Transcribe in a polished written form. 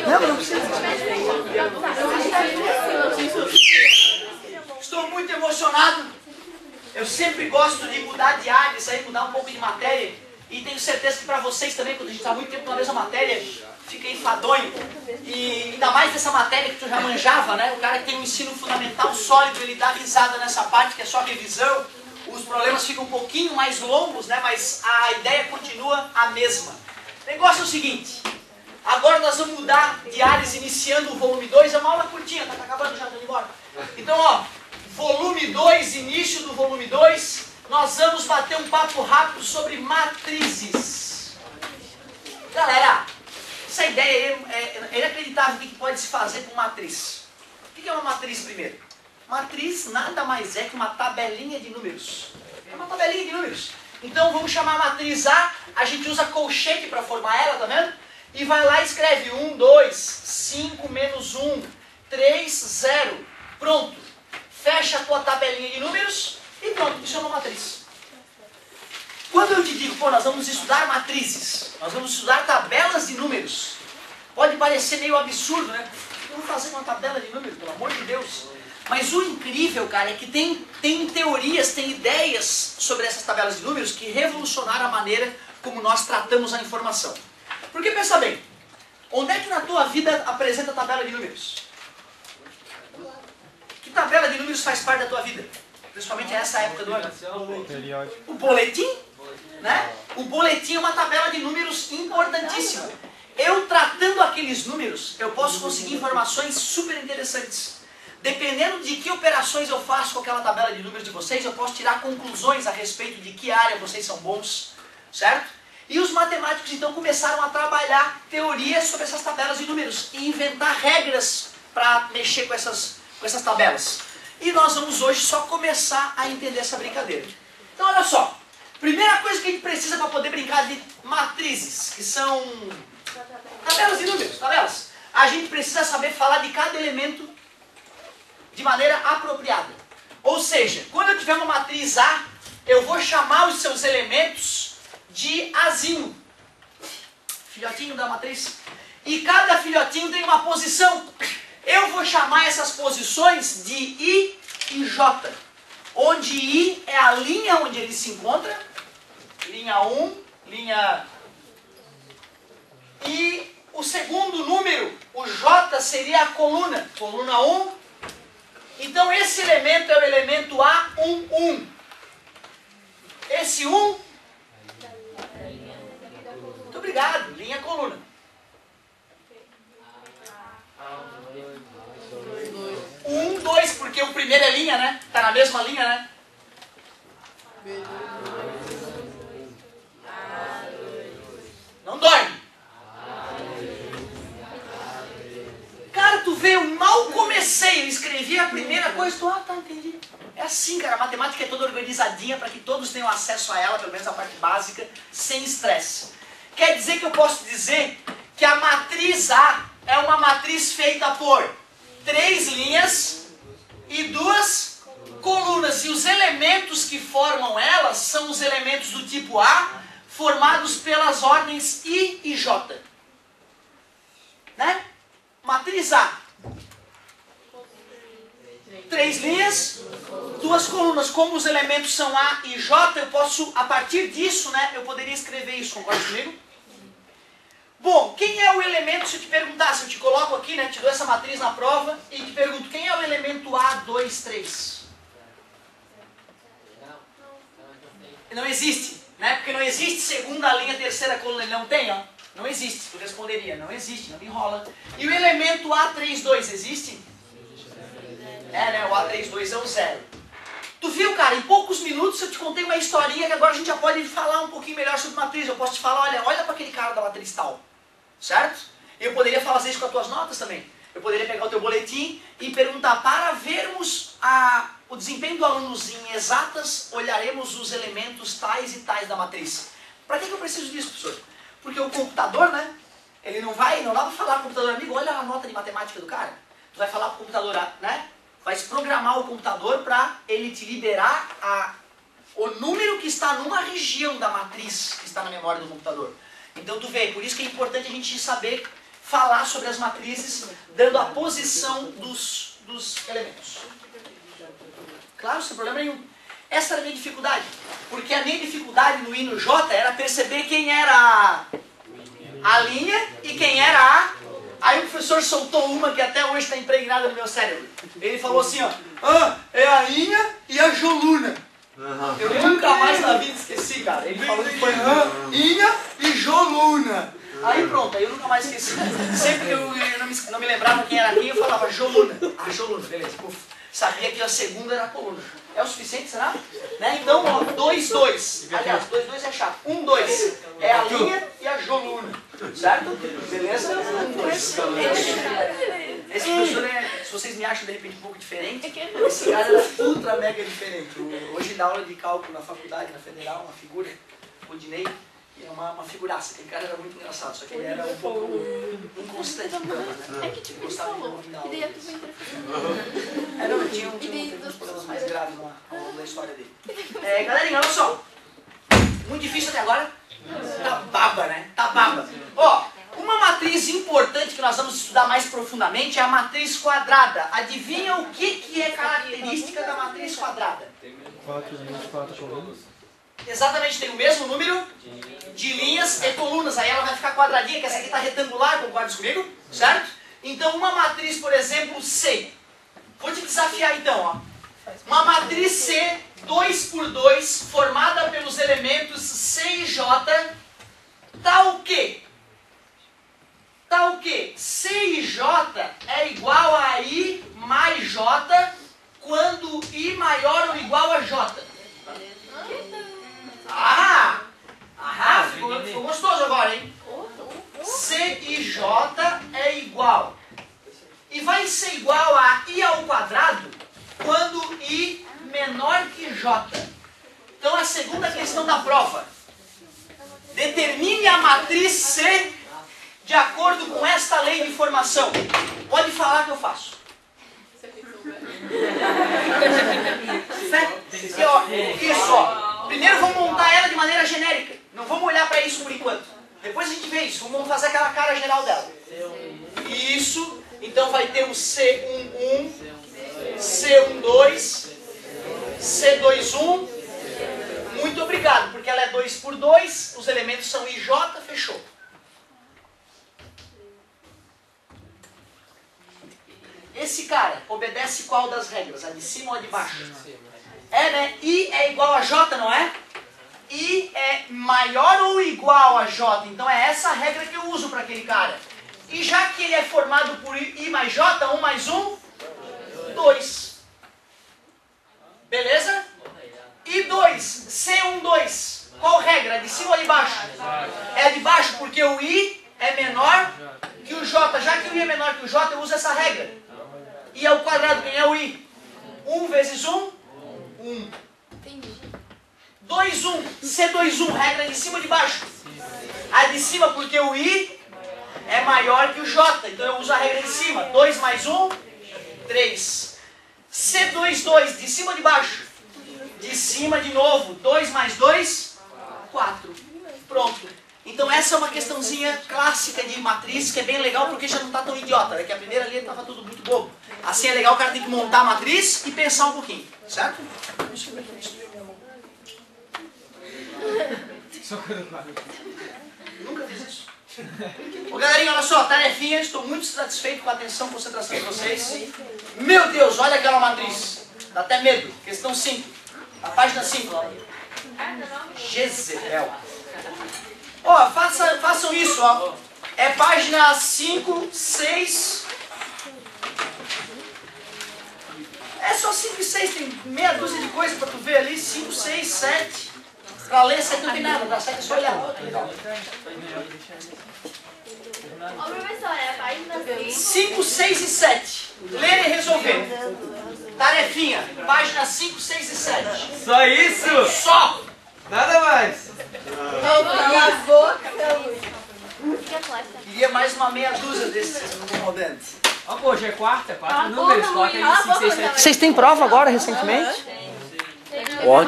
Não, não precisa. Estou muito emocionado. Eu sempre gosto de mudar de área, isso aí, mudar um pouco de matéria. E tenho certeza que para vocês também, quando a gente está muito tempo na mesma matéria, fica enfadonho. E ainda mais dessa matéria que tu já manjava, né? O cara que tem um ensino fundamental sólido, ele dá risada nessa parte que é só revisão. Os problemas ficam um pouquinho mais longos, né? Mas a ideia continua a mesma. O negócio é o seguinte. Agora nós vamos mudar de áreas iniciando o volume 2. É uma aula curtinha, tá acabando já, tô indo embora. Então, ó, volume 2, início do volume 2, nós vamos bater um papo rápido sobre matrizes. Galera, essa ideia é inacreditável o que pode se fazer com matriz. O que é uma matriz primeiro? Matriz nada mais é que uma tabelinha de números. É uma tabelinha de números. Então vamos chamar a matriz A, a gente usa colchete para formar ela, tá vendo? E vai lá e escreve 1, 2, 5, menos 1, 3, 0. Pronto. Fecha a tua tabelinha de números e pronto, isso é uma matriz. Quando eu te digo, pô, nós vamos estudar matrizes, nós vamos estudar tabelas de números, pode parecer meio absurdo, né? Vamos fazer uma tabela de números, pelo amor de Deus. Mas o incrível, cara, é que tem teorias, tem ideias sobre essas tabelas de números que revolucionaram a maneira como nós tratamos a informação. Porque pensa bem, onde é que na tua vida apresenta a tabela de números? Que tabela de números faz parte da tua vida? Principalmente essa época do ano. O boletim, né? O boletim é uma tabela de números importantíssima. Eu tratando aqueles números, eu posso conseguir informações super interessantes. Dependendo de que operações eu faço com aquela tabela de números de vocês, eu posso tirar conclusões a respeito de que área vocês são bons, certo? E os matemáticos então começaram a trabalhar teorias sobre essas tabelas de números e inventar regras para mexer com essas tabelas. E nós vamos hoje só começar a entender essa brincadeira. Então olha só, primeira coisa que a gente precisa para poder brincar de matrizes, que são tabelas de números, tabelas. A gente precisa saber falar de cada elemento de maneira apropriada. Ou seja, quando eu tiver uma matriz A, eu vou chamar os seus elementos de Azinho. Filhotinho da matriz. E cada filhotinho tem uma posição. Eu vou chamar essas posições de I e J. Onde I é a linha onde ele se encontra. Linha 1, linha... E o segundo número, o J, seria a coluna. Coluna 1. Então esse elemento é o elemento A1, 1. Esse 1... Muito obrigado, linha coluna. 1, 2, porque o primeiro é linha, né? Tá na mesma linha, né? Não dorme. Cara, tu vê, eu mal comecei, eu escrevi a primeira coisa, tu, tá, entendi. É assim, cara, a matemática é toda organizadinha para que todos tenham acesso a ela, pelo menos a parte básica, sem estresse. Quer dizer que eu posso dizer que a matriz A é uma matriz feita por 3 linhas e 2 colunas. E os elementos que formam elas são os elementos do tipo A, formados pelas ordens I e J. Né? Matriz A. 3 linhas, 2 colunas. Como os elementos são A e J, eu posso, a partir disso, né, eu poderia escrever isso. Concorda comigo? Bom, quem é o elemento, se eu te perguntar, se eu te coloco aqui, né, te dou essa matriz na prova e te pergunto, quem é o elemento A, 2, 3? Não existe, né? Porque não existe segunda linha, terceira coluna, ele não tem, ó. Não existe, tu responderia, não existe, não enrola. E o elemento A32 existe? É, né, o A32 é o 0. Tu viu, cara, em poucos minutos eu te contei uma historinha que agora a gente já pode falar um pouquinho melhor sobre matriz. Eu posso te falar, olha para aquele cara da matriz tal, certo? Eu poderia fazer isso com as tuas notas também. Eu poderia pegar o teu boletim e perguntar, para vermos o desempenho do alunos em exatas, olharemos os elementos tais e tais da matriz. Para que eu preciso disso, professor? Porque o computador, né, ele não dá para falar para o computador, amigo, olha a nota de matemática do cara. Tu vai falar para o computador, né? Vai programar o computador para ele te liberar o número que está numa região da matriz que está na memória do computador. Então tu vê, por isso que é importante a gente saber falar sobre as matrizes, dando a posição dos elementos. Claro, sem problema nenhum. Essa era a minha dificuldade. Porque a minha dificuldade no I e no J era perceber quem era a linha e quem era a... Aí o professor soltou uma que até hoje está impregnada no meu cérebro. Ele falou assim, ó, é a Inha e a Joluna. Eu nunca mais na vida esqueci, cara. Ele falou que foi Inha e Joluna. Aí pronto, aí eu nunca mais esqueci. Sempre que eu não me lembrava quem era quem, eu falava Joluna. Ah, Joluna, beleza. Uf, sabia que a segunda era a coluna. É o suficiente, será? Né? Então, ó, 2, 2. Aliás, 2, 2 é chato. 1, 2. É a linha e a Joluna. Certo? Beleza? 1, 2. Esse professor se vocês me acham de repente um pouco diferente, esse cara era ultra mega diferente. Hoje dá aula de cálculo na faculdade, na federal, uma figura, o Dinei. É uma figuraça, aquele cara era muito engraçado, só que ele era um pouco inconstante em cama, né? É que tipo, ele falou, e daí a turma entra. Não, tinha uns problemas mais graves ao longo da história dele. Galerinha, olha só. Muito difícil até agora. Tá baba, né? Tá baba. Ó, uma matriz importante que nós vamos estudar mais profundamente é a matriz quadrada. Adivinha o que é característica da matriz quadrada? 4 linhas, 4 colunas. Exatamente, tem o mesmo número de linhas e colunas. Aí ela vai ficar quadradinha, que essa aqui está retangular, concorda comigo? Certo? Então uma matriz, por exemplo, C. Vou te desafiar então, ó. Uma matriz C, 2 por 2, formada pelos elementos C e J, tá o quê? Tá o quê? C e J é igual a I mais J quando I maior ou igual a J. Ficou gostoso agora, hein? C e J é igual. E vai ser igual a I ao quadrado quando I menor que J. Então a segunda questão da prova. Determine a matriz C de acordo com esta lei de formação. Pode falar que eu faço. Isso, ó. Primeiro vamos montar ela de maneira genérica. Não vamos olhar para isso por enquanto. Depois a gente vê isso. Vamos fazer aquela cara geral dela. Isso. Então vai ter o C11, C12, C21. Muito obrigado, porque ela é 2 por 2. Os elementos são I e J. Fechou. Esse cara obedece qual das regras? A de cima ou a de baixo? É, né? I é igual a J, não é? I é maior ou igual a J. Então é essa a regra que eu uso para aquele cara. E já que ele é formado por I mais J, 1 mais 1, 2. Beleza? E 2, C12. Qual regra? De cima ou de baixo? É de baixo porque o I é menor que o J. Já que o I é menor que o J, eu uso essa regra. I ao quadrado, quem é o I? 1 vezes 1? 1. 2, 1. C21, regra de cima ou de baixo? A de cima porque o I é maior que o J. Então eu uso a regra de cima. 2 mais 1, 3. C22, de cima ou de baixo? De cima de novo. 2 mais 2, 4. Pronto. Então essa é uma questãozinha clássica de matriz, que é bem legal porque já não está tão idiota, né? Que a primeira linha estava tudo muito bobo. Assim é legal, o cara tem que montar a matriz e pensar um pouquinho, certo? Nunca fiz isso. Ô galerinha, olha só, tarefinha, estou muito satisfeito com a atenção e concentração de vocês. Meu Deus, olha aquela matriz. Dá até medo. Questão 5. A página 5. Jezebel. Ó, façam isso, ó. É página 5, 6. É só 5 e 6, tem meia dúzia de coisas para tu ver ali. 5, 6, 7. Para ler 7 não tem nada, dá 7 é só olhar. Ô professor, é a página 5, 6 e 7. Ler e resolver. Tarefinha, página 5, 6 e 7. Só isso? Só! Nada mais. Queria mais uma meia dúzia desses incomodantes. Ó, pô, hoje é quarta números, coloca aí 5, 6, 7. Vocês têm prova agora, recentemente? Ótimo.